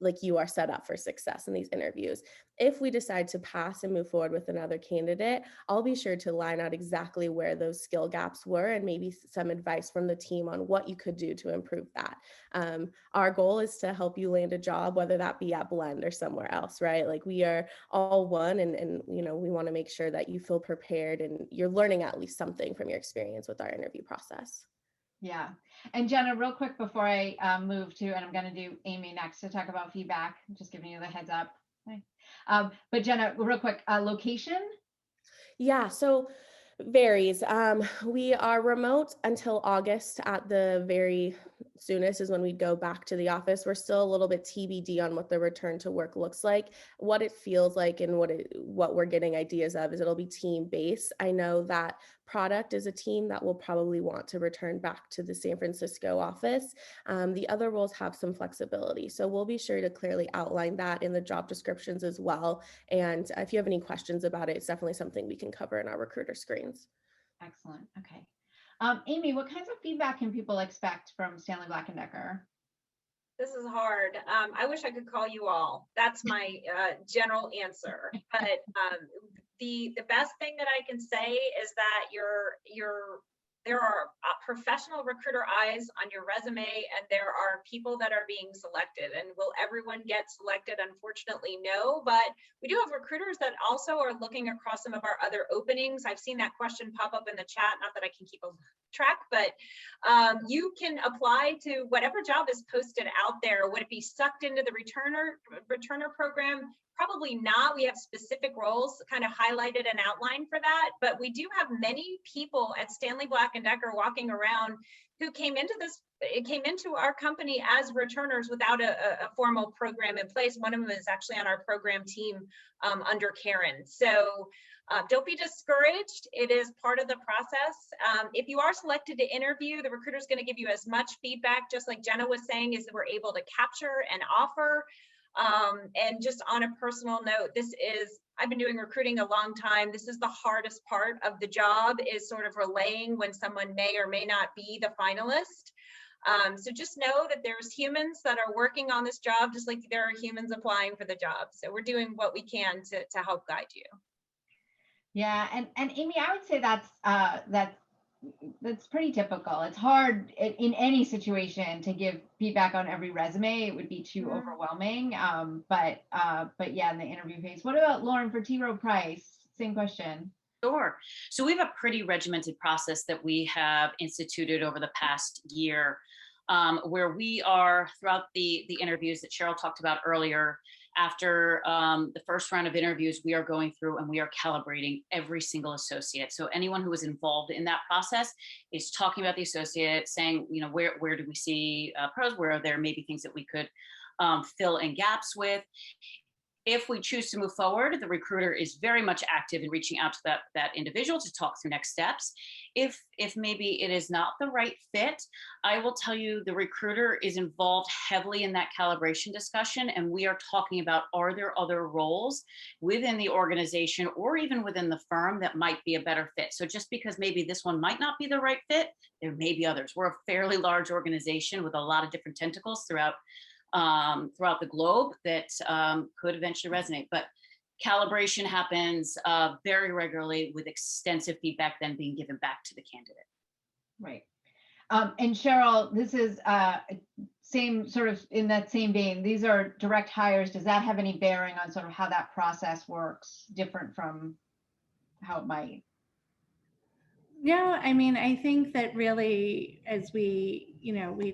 like you are set up for success in these interviews. If we decide to pass and move forward with another candidate, I'll be sure to line out exactly where those skill gaps were and maybe some advice from the team on what you could do to improve that. Our goal is to help you land a job, whether that be at Blend or somewhere else, right? Like we are all one, and you know, we want to make sure that you feel prepared and you're learning at least something from your experience with our interview process. Yeah. And Jenna, real quick before I move to, and I'm going to do Amy next to talk about feedback, just giving you the heads up. Okay. But Jenna, real quick, location? Yeah, so varies. We are remote until August at the very soonest is when we go back to the office. We're still a little bit TBD on what the return to work looks like. What it feels like and what we're getting ideas of is it'll be team based. I know that product is a team that will probably want to return back to the San Francisco office. The other roles have some flexibility. So we'll be sure to clearly outline that in the job descriptions as well. And if you have any questions about it, it's definitely something we can cover in our recruiter screens. Excellent. Okay. Amy, what kinds of feedback can people expect from Stanley Black & Decker? This is hard. I wish I could call you all. That's my general answer. But the best thing that I can say is that there are professional recruiter eyes on your resume, and there are people that are being selected. And will everyone get selected? Unfortunately, no. But we do have recruiters that also are looking across some of our other openings. I've seen that question pop up in the chat. Not that I can keep a track, but you can apply to whatever job is posted out there. Would it be sucked into the returner program? Probably not. We have specific roles kind of highlighted and outlined for that, but we do have many people at Stanley Black & Decker walking around who came into our company as returners without a formal program in place. One of them is actually on our program team under Karen. So don't be discouraged. It is part of the process. If you are selected to interview, the recruiter is going to give you as much feedback, just like Jenna was saying, as we're able to capture and offer. And just on a personal note, I've been doing recruiting a long time. This is the hardest part of the job, is sort of relaying when someone may or may not be the finalist. So just know that there's humans that are working on this job, just like there are humans applying for the job. So we're doing what we can to help guide you. Yeah, and Amy, I would say that's pretty typical. It's hard in any situation to give feedback on every resume. It would be too overwhelming. But yeah, in the interview phase. What about Lauren for Rowe Price? Same question. Sure. So we have a pretty regimented process that we have instituted over the past year, where we are throughout the interviews that Cheryl talked about earlier. After the first round of interviews, we are going through and we are calibrating every single associate. So anyone who is involved in that process is talking about the associate, saying, you know, where do we see pros, where are there maybe things that we could fill in gaps with. If we choose to move forward, the recruiter is very much active in reaching out to that individual to talk through next steps. If maybe it is not the right fit, I will tell you the recruiter is involved heavily in that calibration discussion, and we are talking about, are there other roles within the organization or even within the firm that might be a better fit? So just because maybe this one might not be the right fit, there may be others. We're a fairly large organization with a lot of different tentacles throughout the globe that could eventually resonate. But calibration happens very regularly, with extensive feedback then being given back to the candidate. Right. And Cheryl, this is same sort of in that same vein. These are direct hires. Does that have any bearing on sort of how that process works, different from how it might? No, I mean, I think that really, as we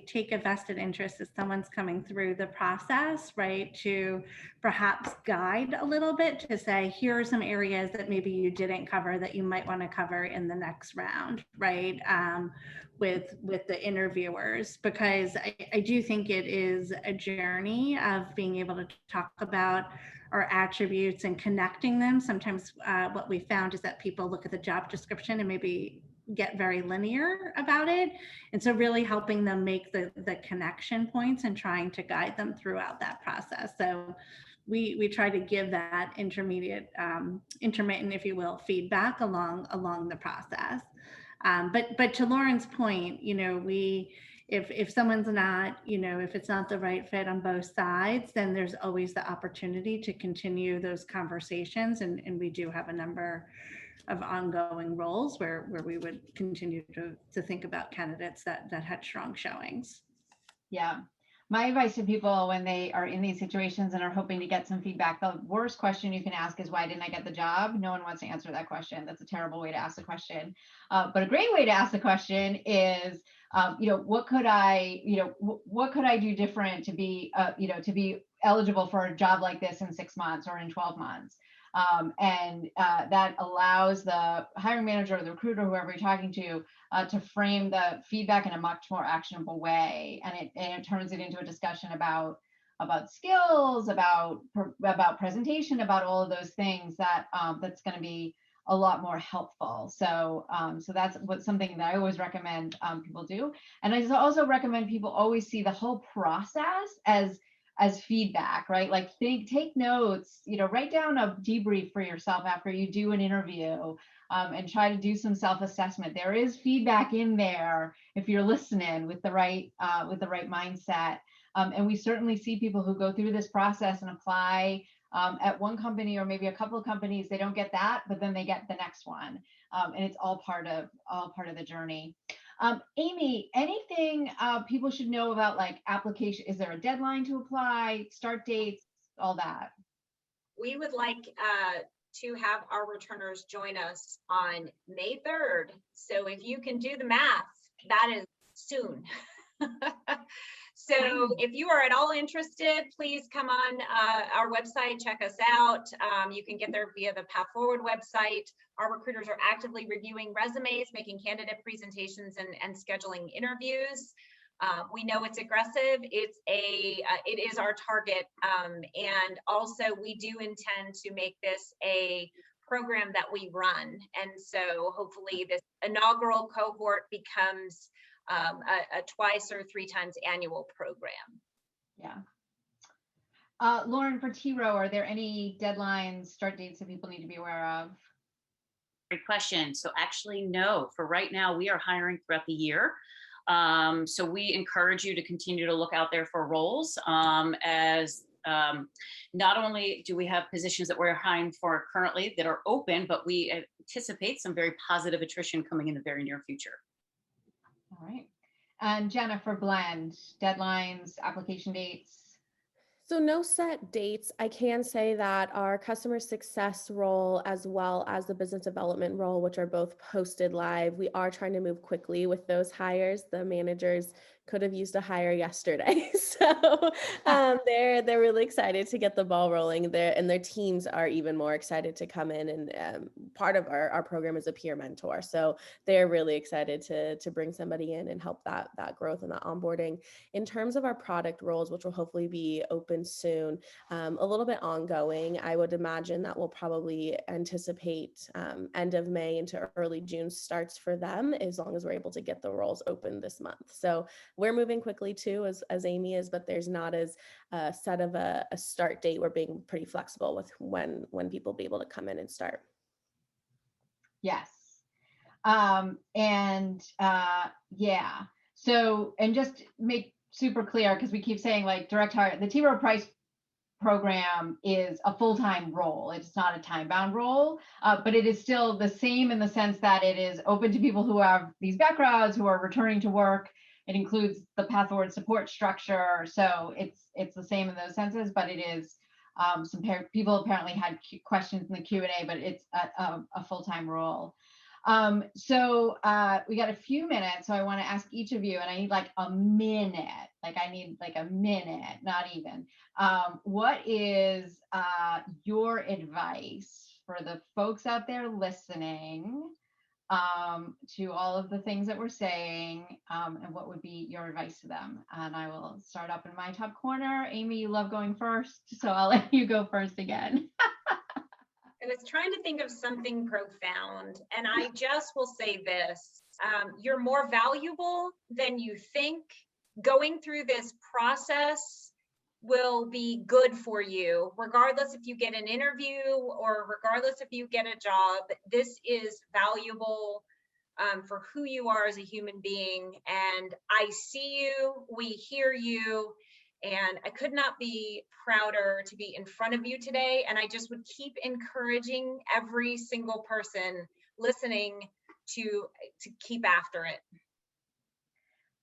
take a vested interest as someone's coming through the process, right, to perhaps guide a little bit to say, here are some areas that maybe you didn't cover that you might want to cover in the next round, right, with the interviewers, because I do think it is a journey of being able to talk about attributes and connecting them. Sometimes what we found is that people look at the job description and maybe get very linear about it. And so really helping them make the connection points and trying to guide them throughout that process. So we try to give that intermittent, if you will, feedback along the process. But to Lauren's point, if someone's not, if it's not the right fit on both sides, then there's always the opportunity to continue those conversations. And we do have a number of ongoing roles where we would continue to think about candidates that had strong showings. Yeah. My advice to people when they are in these situations and are hoping to get some feedback, the worst question you can ask is, why didn't I get the job? No one wants to answer that question. That's a terrible way to ask the question. But a great way to ask the question is, what could I do different to be eligible for a job like this in 6 months or in 12 months? That allows the hiring manager or the recruiter, whoever you're talking to frame the feedback in a much more actionable way. And it turns it into a discussion about skills, about presentation, about all of those things that's going to be a lot more helpful. So that's something that I always recommend people do. And I also recommend people always see the whole process as feedback, right? Like take notes, write down a debrief for yourself after you do an interview, and try to do some self-assessment. There is feedback in there if you're listening with the right mindset. And we certainly see people who go through this process and apply at one company or maybe a couple of companies. They don't get that, but then they get the next one. And it's all part of the journey. Amy, anything people should know about like application? Is there a deadline to apply, start dates, all that? We would like to have our returners join us on May 3rd. So if you can do the math, that is soon. So if you are at all interested, please come on our website, check us out. You can get there via the Path Forward website. Our recruiters are actively reviewing resumes, making candidate presentations, and scheduling interviews. We know it's aggressive. It is our target. And also we do intend to make this a program that we run. And so hopefully this inaugural cohort becomes a twice or 3 times annual program. Yeah. Lauren, for T-Rowe, are there any deadlines, start dates that people need to be aware of? Great question. So actually, no. For right now, we are hiring throughout the year. So we encourage you to continue to look out there for roles, as not only do we have positions that we're hiring for currently that are open, but we anticipate some very positive attrition coming in the very near future. All right. And Jennifer, Blend, deadlines, application dates? So no set dates. I can say that our customer success role as well as the business development role, which are both posted live, we are trying to move quickly with those hires. The managers could have used a hire yesterday. So they're really excited to get the ball rolling there, and their teams are even more excited to come in. And part of our program is a peer mentor. So they're really excited to bring somebody in and help that growth and that onboarding. In terms of our product roles, which will hopefully be open soon, a little bit ongoing, I would imagine that we'll probably anticipate end of May into early June starts for them, as long as we're able to get the roles open this month. So we're moving quickly too, as Amy is, but there's not as set of a start date. We're being pretty flexible with when people will be able to come in and start. Yes. Yeah. So, and just make super clear, because we keep saying like direct hire, the T-Rowe Price program is a full-time role. It's not a time-bound role, but it is still the same in the sense that it is open to people who have these backgrounds, who are returning to work. It includes the Path Forward support structure. So it's the same in those senses, but it is, some people apparently had questions in the Q&A, but it's a full-time role. So we got a few minutes, so I want to ask each of you, and I need like a minute, not even. What is your advice for the folks out there listening to all of the things that we're saying, and what would be your advice to them? And I will start up in my top corner. Amy, you love going first, so I'll let you go first again. I was trying to think of something profound, and I just will say this. You're more valuable than you think. Going through this process will be good for you, regardless if you get an interview or regardless if you get a job. This is valuable for who you are as a human being. And I see you, we hear you, and I could not be prouder to be in front of you today. And I just would keep encouraging every single person listening to keep after it.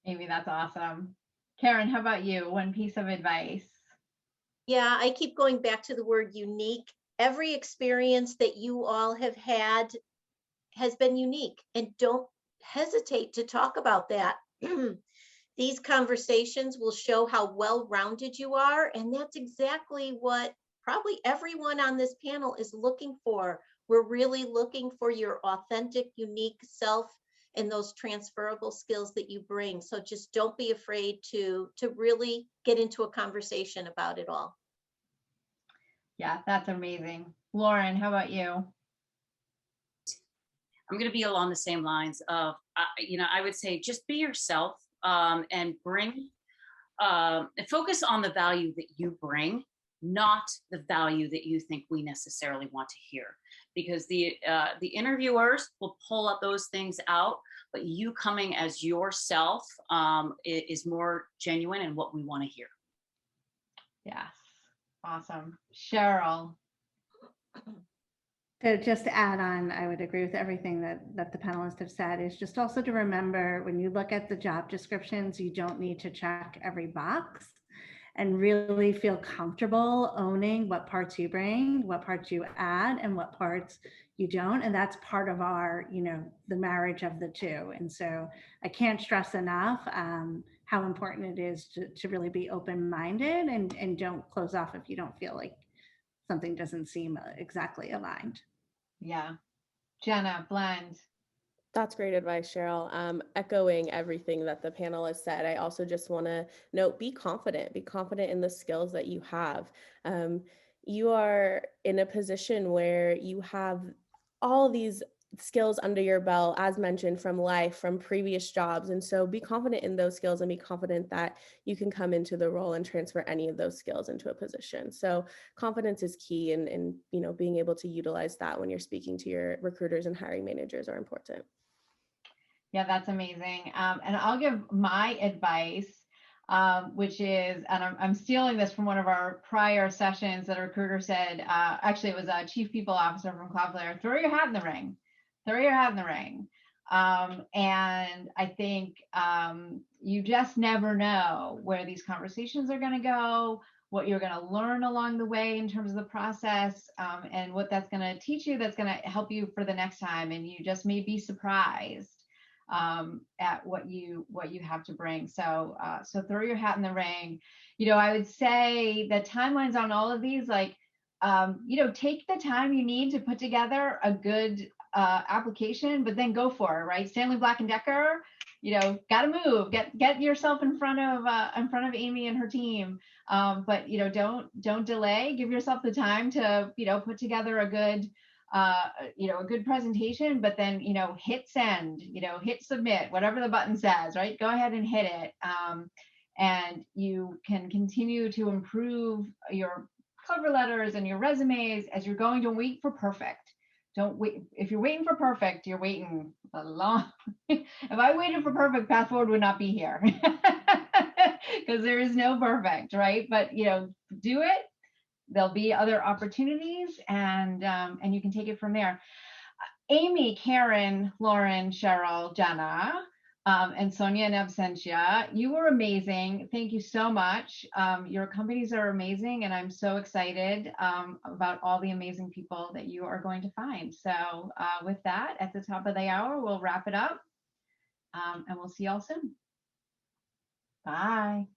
Amy, that's awesome. Karen, how about you? One piece of advice. Yeah, I keep going back to the word unique. Every experience that you all have had has been unique, and don't hesitate to talk about that. These conversations will show how well-rounded you are, and that's exactly what probably everyone on this panel is looking for. We're really looking for your authentic, unique self and those transferable skills that you bring. So just don't be afraid to really get into a conversation about it all. Yeah, that's amazing. Lauren, how about you? I'm going to be along the same lines of, I would say just be yourself, and bring, focus on the value that you bring, not the value that you think we necessarily want to hear, because the interviewers will pull up those things out, but you coming as yourself is more genuine and what we want to hear. Yes, awesome. Cheryl. So just to add on, I would agree with everything that the panelists have said, is just also to remember when you look at the job descriptions, you don't need to check every box, and really feel comfortable owning what parts you bring, what parts you add, and what parts you don't. And that's part of our, the marriage of the two. And so I can't stress enough how important it is to really be open-minded and don't close off if you don't feel like something doesn't seem exactly aligned. Yeah. Jenna, blend. That's great advice, Cheryl. Echoing everything that the panel has said, I also just want to note, be confident in the skills that you have. You are in a position where you have all these skills under your belt, as mentioned, from life, from previous jobs. And so be confident in those skills and be confident that you can come into the role and transfer any of those skills into a position. So confidence is key, and being able to utilize that when you're speaking to your recruiters and hiring managers are important. Yeah, that's amazing. And I'll give my advice, which is, and I'm stealing this from one of our prior sessions that a recruiter said, actually it was a chief people officer from Cloudflare, throw your hat in the ring, throw your hat in the ring. And I think you just never know where these conversations are going to go, what you're going to learn along the way in terms of the process, and what that's going to teach you, that's going to help you for the next time. And you just may be surprised at what you have to bring. So throw your hat in the ring. I would say the timelines on all of these, like, take the time you need to put together a good application, but then go for it, right? Stanley Black Decker, got to move, get yourself in front of Amy and her team. But don't delay. Give yourself the time to put together a good a good presentation, but then, hit send, hit submit, whatever the button says, right? Go ahead and hit it. And you can continue to improve your cover letters and your resumes as you're going. Don't wait for perfect. Don't wait. If you're waiting for perfect, you're waiting a long. If I waited for perfect, Path Forward would not be here, because there is no perfect, right? But, do it. There'll be other opportunities, and you can take it from there. Amy, Karen, Lauren, Cheryl, Jenna, and Sonia in absentia, you were amazing. Thank you so much. Your companies are amazing, and I'm so excited about all the amazing people that you are going to find. So with that, at the top of the hour, we'll wrap it up, and we'll see y'all soon. Bye.